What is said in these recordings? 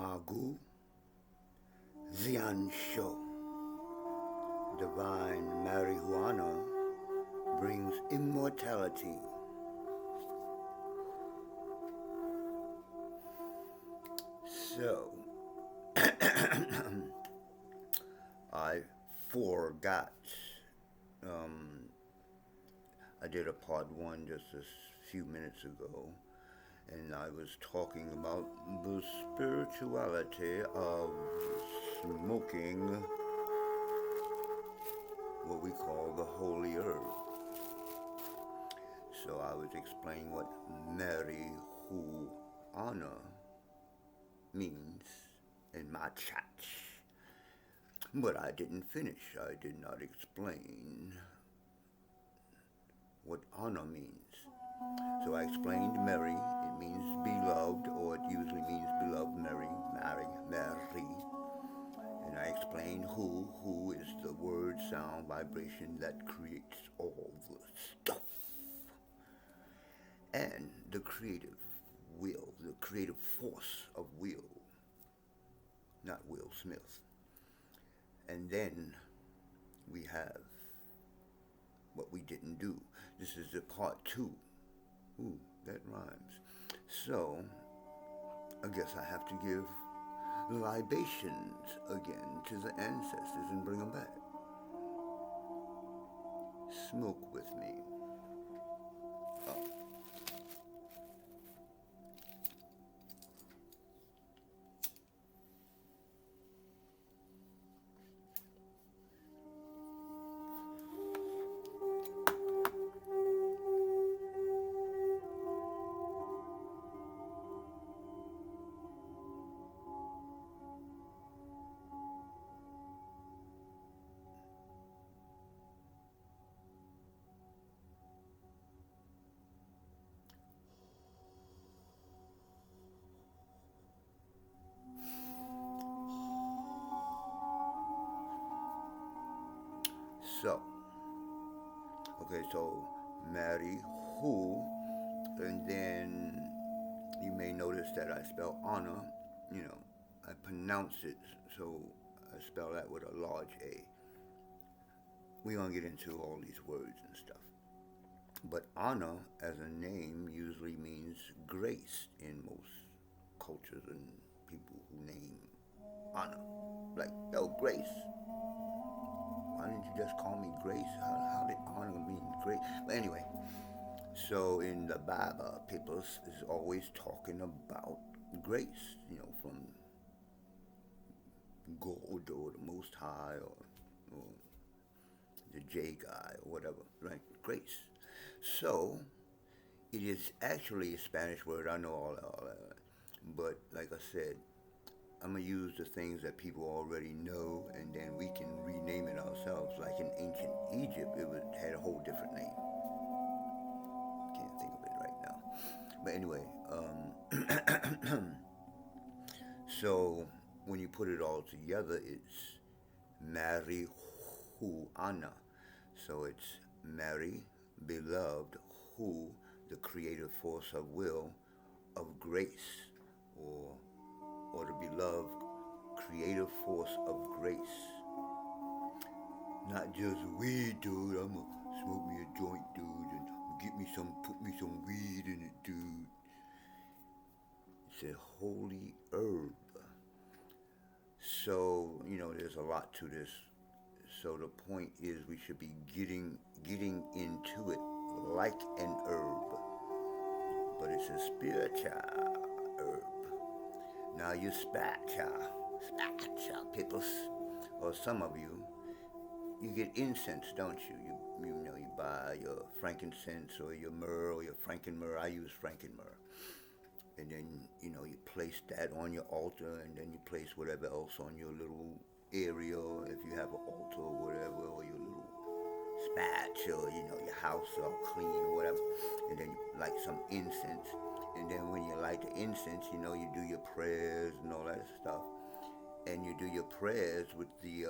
Magu Ziansho. Divine marijuana brings immortality. So, I forgot. Um, I did a part one just a few minutes ago, and I was talking about the spirituality of smoking what we call the holy herb. So I was explaining what marijuana means in my chat. But I didn't finish. I did not explain what honor means. So I explained Mary. It means beloved, or it usually means beloved Mary, Mary. And I explained who is the word, sound, vibration that creates all the stuff. And the creative will, the creative force of will, not Will Smith. And then we have what we didn't do. This is the part two. Ooh, that rhymes. So, I guess I have to give libations again to the ancestors and bring them back. Smoke with me. Oh. So, okay, so marry who, and then you may notice that I spell honor, you know, I pronounce it, so I spell that with a large A. We're going to get into all these words and stuff. But honor as a name usually means grace in most cultures and people who name honor. Like, yo, Grace. Why didn't you just call me Grace? How did honor mean grace? But anyway, so in the Bible, people is always talking about grace, from God or the Most High or the J guy or whatever, right? Grace. So it is actually a Spanish word. I know all that, but like I said, I'm gonna use the things that people already know, and then we can rename it ourselves. Like in ancient Egypt, had a whole different name. Can't think of it right now. But anyway, so when you put it all together, it's HuAna. So it's Mary, beloved, who, the creative force of will, of grace, or the beloved creative force of grace. Not just weed, dude. I'm gonna smoke me a joint, dude, and put me some weed in it, dude. It's a holy herb. So, there's a lot to this. So the point is we should be getting into it like an herb. But it's a spiritual herb. Now you spatcha people, or some of you get incense, don't you? You buy your frankincense or your myrrh or your frankenmyrrh. I use frankenmyrrh. And then, you place that on your altar, and then you place whatever else on your little area, if you have an altar or whatever, or your little spatula, your house all clean or whatever. And then you light some incense. And then when you light the incense, you do your prayers and all that stuff. And you do your prayers with the,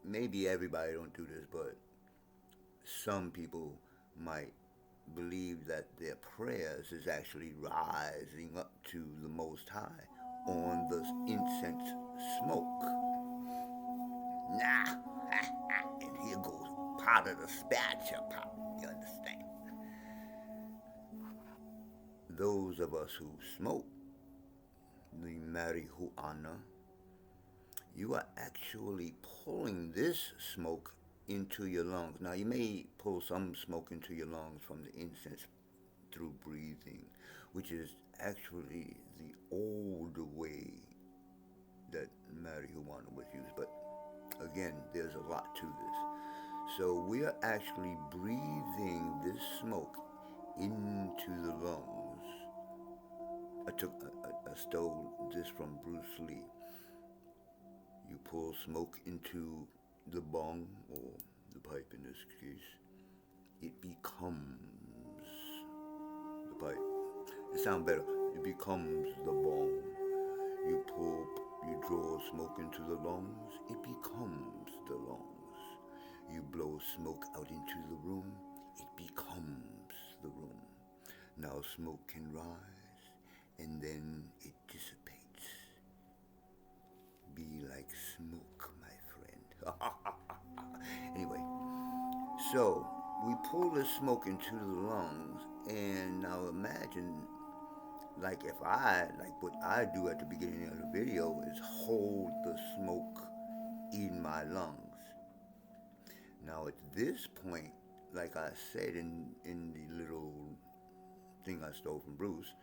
maybe everybody don't do this, but some people might believe that their prayers is actually rising up to the Most High, on the incense smoke. Nah, and here goes part of the spiritual pop. You understand? Those of us who smoke the marijuana, you are actually pulling this smoke into your lungs. Now, you may pull some smoke into your lungs from the incense through breathing, which is actually the old way that marijuana was used. But again, there's a lot to this. So we are actually breathing this smoke into the lungs. I stole this from Bruce Lee. You pull smoke into the bong, or the pipe in this case, it becomes the pipe. It sounds better. It becomes the bong. You draw smoke into the lungs, it becomes the lungs. You blow smoke out into the room, it becomes the room. Now smoke can rise, and then it dissipates. Be like smoke, my friend. Anyway, so we pull the smoke into the lungs, and now imagine, like what I do at the beginning of the video is hold the smoke in my lungs. Now at this point, like I said in the little thing I stole from Bruce,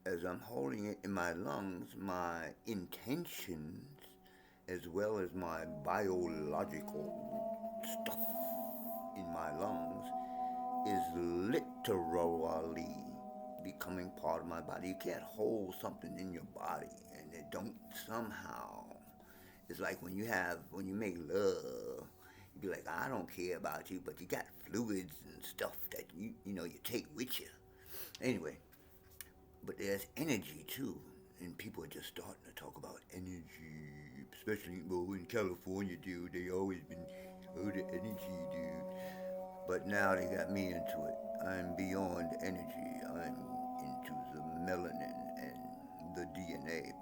as I'm holding it in my lungs, my intentions as well as my biological stuff in my lungs is literally becoming part of my body. You can't hold something in your body and it don't somehow. It's like when you make love, you be like, I don't care about you, but you got fluids and stuff that you take with you. Anyway, but there's energy too, and people are just starting to talk about energy, especially in California, dude. They always been, oh, the energy, dude. But now they got me into it. I'm beyond energy. I'm into the melanin and the DNA.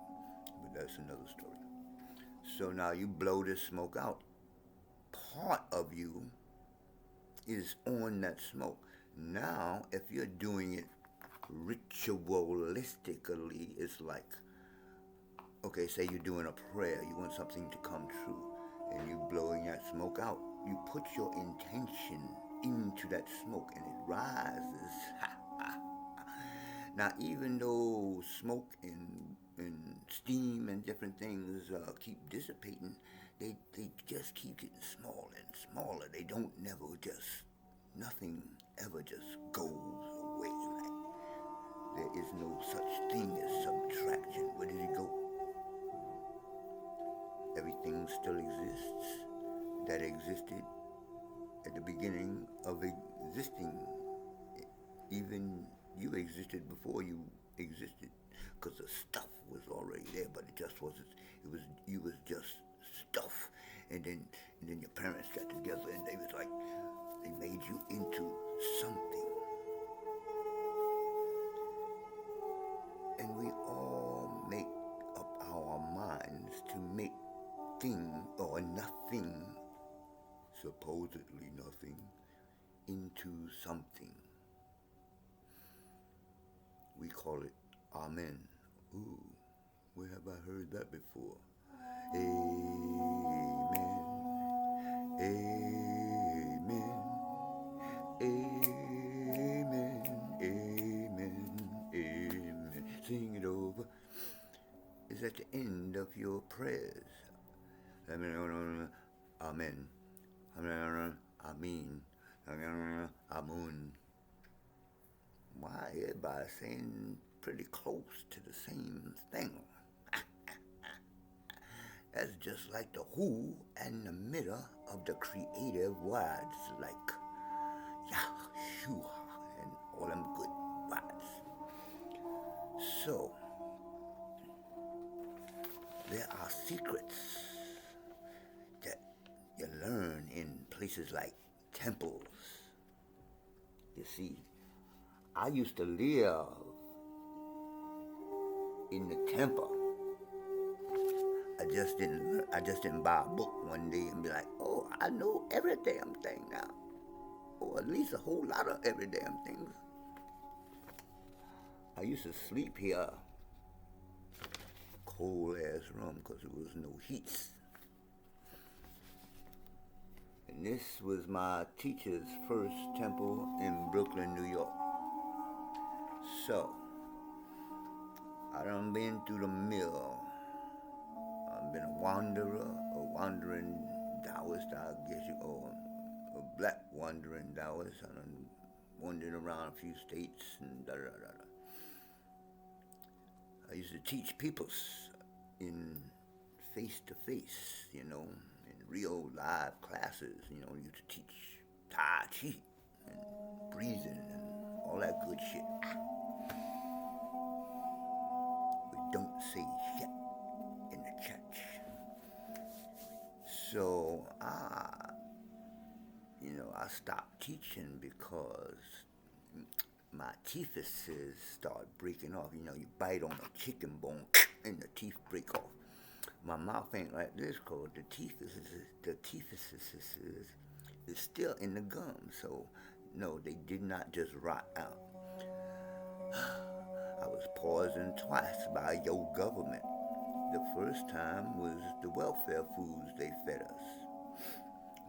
But that's another story. So now you blow this smoke out. Part of you is on that smoke. Now, if you're doing it ritualistically, it's like, okay, say you're doing a prayer, you want something to come true, and you blowing that smoke out. You put your intention into that smoke, and it rises. Now, even though smoke and steam and different things keep dissipating, they just keep getting smaller and smaller. They don't never just, nothing ever just goes away. Like, there is no such thing as subtraction. Where did it go? Everything still exists that existed at the beginning of existing. Even you existed before you existed, because the stuff was already there, but it just wasn't. You was just stuff, and then your parents got together and they was like, they made you into something, and we all make up our minds to make thing or nothing, supposedly nothing, into something. We call it Amen. Ooh, where have I heard that before? Amen. Amen. Amen. Amen. Amen. Sing it over. It's at the end of your prayers. Amen. Amen. Amen. Amun. Why, everybody's saying pretty close to the same thing. That's just like the who and the middle of the creative words, like Yahshua and all them good words. So, there are secrets that you learn in places like temples. You see, I used to live in the temple. I just didn't buy a book one day and be like, oh, I know every damn thing now. Or at least a whole lot of every damn things. I used to sleep here, cold ass room, because there was no heat. And this was my teacher's first temple in Brooklyn, New York. So, I done been through the mill. I've been a wanderer, a wandering Taoist, I guess you call a black wandering Taoist. I done wandered around a few states and da da da da. I used to teach peoples in face to face, in real live classes. I used to teach Tai Chi and breathing and all that good shit. We don't say shit in the church. So I stopped teaching because my teethuses start breaking off. You bite on a chicken bone and the teeth break off. My mouth ain't like this because the teethuses is still in the gum. So, no, they did not just rot out. I was poisoned twice by your government. The first time was the welfare foods they fed us.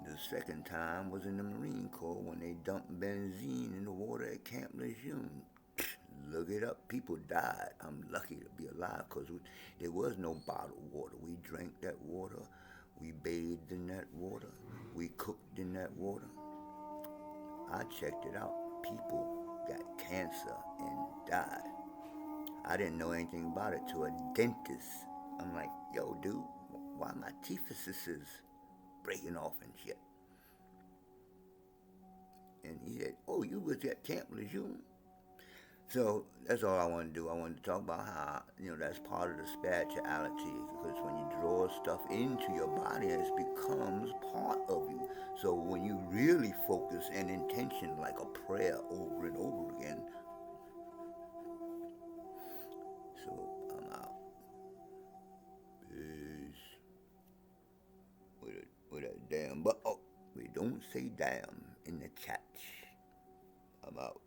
The second time was in the Marine Corps when they dumped benzene in the water at Camp Lejeune. Look it up. People died. I'm lucky to be alive because there was no bottled water. We drank that water. We bathed in that water. We cooked in that water. I checked it out. People got cancer and died. I didn't know anything about it to a dentist. I'm like, yo, dude, why my teethuses breaking off and shit? And he said, oh, you was at Camp Lejeune? So that's all I want to do. I want to talk about how, that's part of the spirituality. Because when you draw stuff into your body, it becomes part of you. So when you really focus and intention like a prayer over and over again. So I'm out. Peace. With a damn, but we don't say damn in the chat. I'm out.